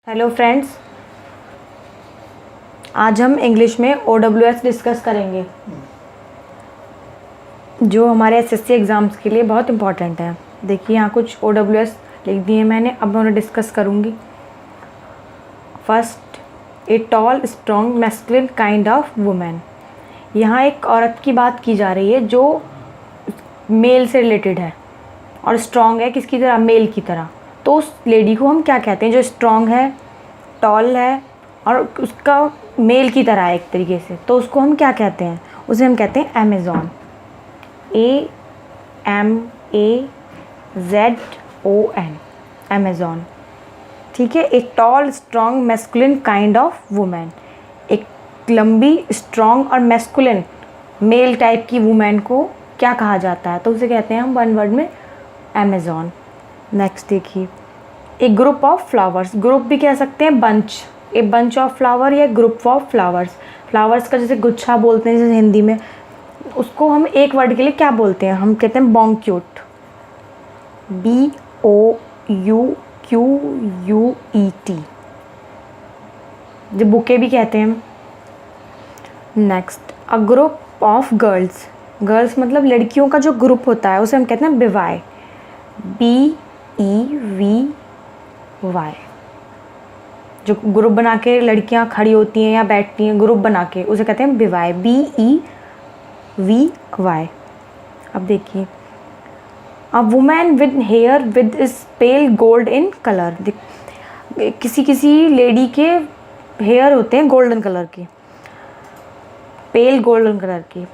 Hello friends, आज हम English में OWS डिस्कस करेंगे जो हमारे SSC एग्ज़ाम्स के लिए बहुत इम्पॉर्टेंट है। देखिए यहाँ कुछ OWS लिख दिए मैंने, अब मैं उन्हें डिस्कस करूँगी। First, a tall strong masculine kind of women. यहाँ एक औरत की बात की जा रही है जो मेल से रिलेटेड है और स्ट्रॉन्ग है किसकी तरह, मेल की तरह। तो उस लेडी को हम क्या कहते हैं जो स्ट्रॉन्ग है, टॉल है और उसका मेल की तरह है एक तरीके से, तो उसको हम क्या कहते हैं? उसे हम कहते हैं अमेज़ॉन। AMAZON, Amazon. ठीक है। A tall strong masculine kind of women, एक लंबी स्ट्रॉन्ग और मैस्कुलिन मेल टाइप की वुमेन को क्या कहा जाता है? तो उसे कहते हैं हम वन वर्ड में अमेज़ॉन। नेक्स्ट देखिए, ए ग्रुप ऑफ फ्लावर्स, ग्रुप भी कह सकते हैं bunch, a bunch of flower या ग्रुप ऑफ फ्लावर्स। फ्लावर्स का जैसे गुच्छा बोलते हैं जैसे हिंदी में, उसको हम एक वर्ड के लिए क्या बोलते हैं? हम कहते हैं बॉन्क्यूट, BOUQUET, जो बुके भी कहते हैं। Next, a group of girls, girls मतलब लड़कियों का जो ग्रुप होता है उसे हम कहते हैं बिवाय, BEVY, जो ग्रुप बना के लड़कियां खड़ी होती हैं या बैठती हैं ग्रुप बना के, उसे कहते हैं बिवाय, BEVY। अब देखिए, a women with hair with is pale gold in colour. किसी किसी लेडी के हेयर होते हैं गोल्डन कलर के, पेल गोल्डन कलर के,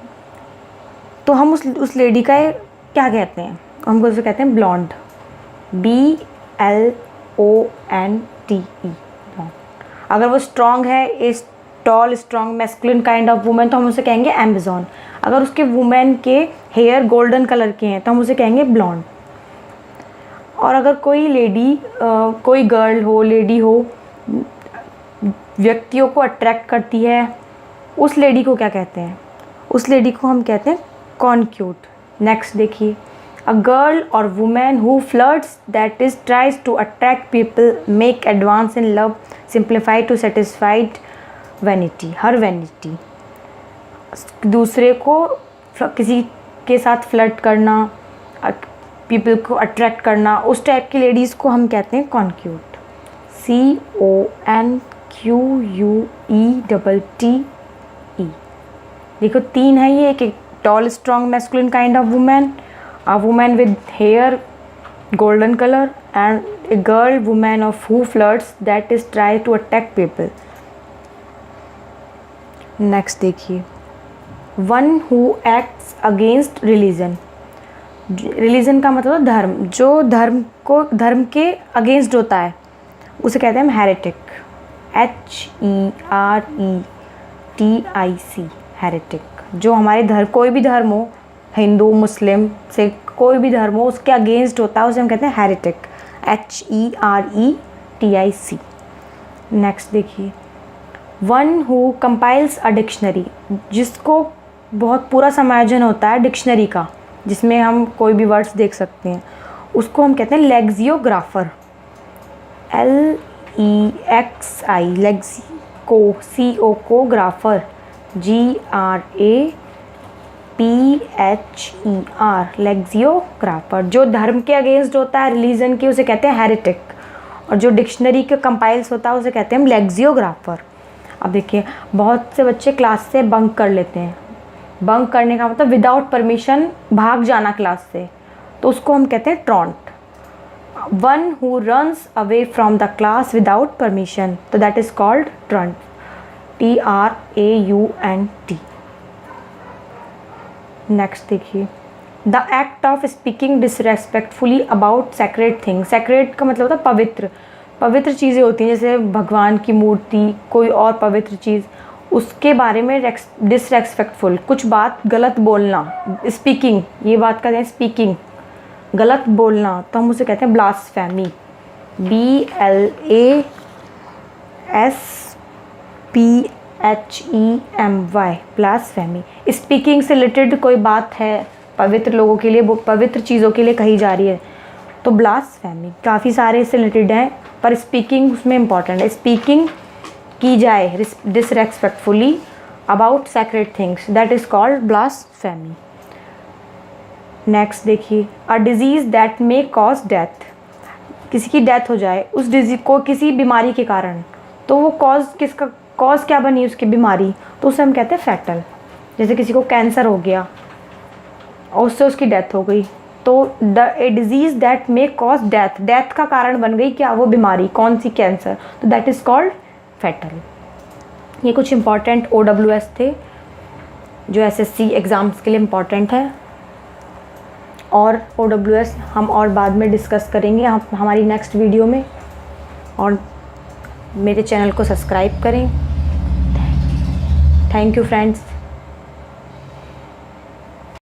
तो हम उस लेडी का क्या कहते हैं? हमको उसे कहते हैं ब्लॉन्ड, BLONDE। अगर वो स्ट्रॉन्ग है, इस tall strong masculine kind of women, तो हम उसे कहेंगे अमेज़ॉन। अगर उसके वुमेन के हेयर गोल्डन कलर के हैं तो हम उसे कहेंगे ब्लॉन्ड। और अगर कोई लेडी, कोई गर्ल हो, लेडी हो, व्यक्तियों को अट्रैक्ट करती है, उस लेडी को क्या कहते हैं? उस लेडी को हम कहते हैं कॉन्क्यूट। नेक्स्ट देखिए, a girl or woman who flirts, that is tries to attract people, make advance in love, simplify to satisfied vanity, her vanity। दूसरे को किसी के साथ फ्लर्ट करना, पीपल को अट्रैक्ट करना, उस टाइप की लेडीज़ को हम कहते हैं कॉन्क्यूट, CONQUETTE। देखो तीन है ये, एक tall strong masculine kind of women, a woman with hair golden color, and a girl woman of who flirts, that is try to attract people। next देखिए, one who acts against religion, religion का मतलब धर्म, जो धर्म के against होता है उसे कहते हैं हेरेटिक, HERETIC, हेरेटिक। जो हमारे धर्म, कोई भी धर्म हो, हिंदू मुस्लिम से कोई भी धर्म हो, उसके अगेंस्ट होता है उसे हम कहते हैं हेरेटिक, HERETIC। नेक्स्ट देखिए, one who compiles a dictionary, जिसको बहुत पूरा समायोजन होता है डिक्शनरी का, जिसमें हम कोई भी वर्ड्स देख सकते हैं, उसको हम कहते हैं लेक्सियोग्राफर, LEXI, COग्राफर, GRAPHER, लेक्सियोग्राफर। जो धर्म के अगेंस्ट होता है, रिलीजन की, उसे कहते हैं हेरेटिक, और जो डिक्शनरी के कंपाइल्स होता है उसे कहते हैं हम लेक्सियोग्राफर। अब देखिए, बहुत से बच्चे क्लास से बंक कर लेते हैं। बंक करने का मतलब विदाउट परमिशन भाग जाना क्लास से, तो उसको हम कहते हैं truant. One who runs away from the class without permission, तो that is called truant, TRAUNT। Next देखिए, the act of speaking disrespectfully about sacred thing. Sacred का मतलब होता है पवित्र, पवित्र चीज़ें होती हैं जैसे भगवान की मूर्ति, कोई और पवित्र चीज़, उसके बारे में डिसरेस्पेक्टफुल, कुछ बात गलत बोलना, स्पीकिंग, ये बात कहते हैं स्पीकिंग, गलत बोलना, तो हम उसे कहते हैं ब्लास्फेमी, BLASPHEMY, ब्लास्फेमी। स्पीकिंग से रिलेटेड कोई बात है, पवित्र लोगों के लिए, वो पवित्र चीज़ों के लिए कही जा रही है, तो ब्लास्फेमी। काफ़ी सारे इससे रिलेटेड हैं, पर स्पीकिंग उसमें इम्पॉर्टेंट है। स्पीकिंग की जाए disrespectfully about sacred things, that is called blasphemy. Next देखिए, a disease that may cause death, किसी की डेथ हो जाए उस डिजीज को किसी बीमारी के कारण, तो वो कॉज क्या बनी उसकी बीमारी, तो उसे हम कहते हैं फैटल। जैसे किसी को कैंसर हो गया और उससे उसकी डेथ हो गई, तो ए disease that may cause death, death का कारण बन गई क्या, वो बीमारी, कौन सी, कैंसर, तो दैट इज़ कॉल्ड फैटल। ये कुछ इंपॉर्टेंट OWS थे जो SSC एग्ज़ाम्स के लिए इम्पॉर्टेंट है, और OWS हम और बाद में डिस्कस करेंगे हमारी नेक्स्ट वीडियो में। और मेरे चैनल को सब्सक्राइब करें। Thank you friends.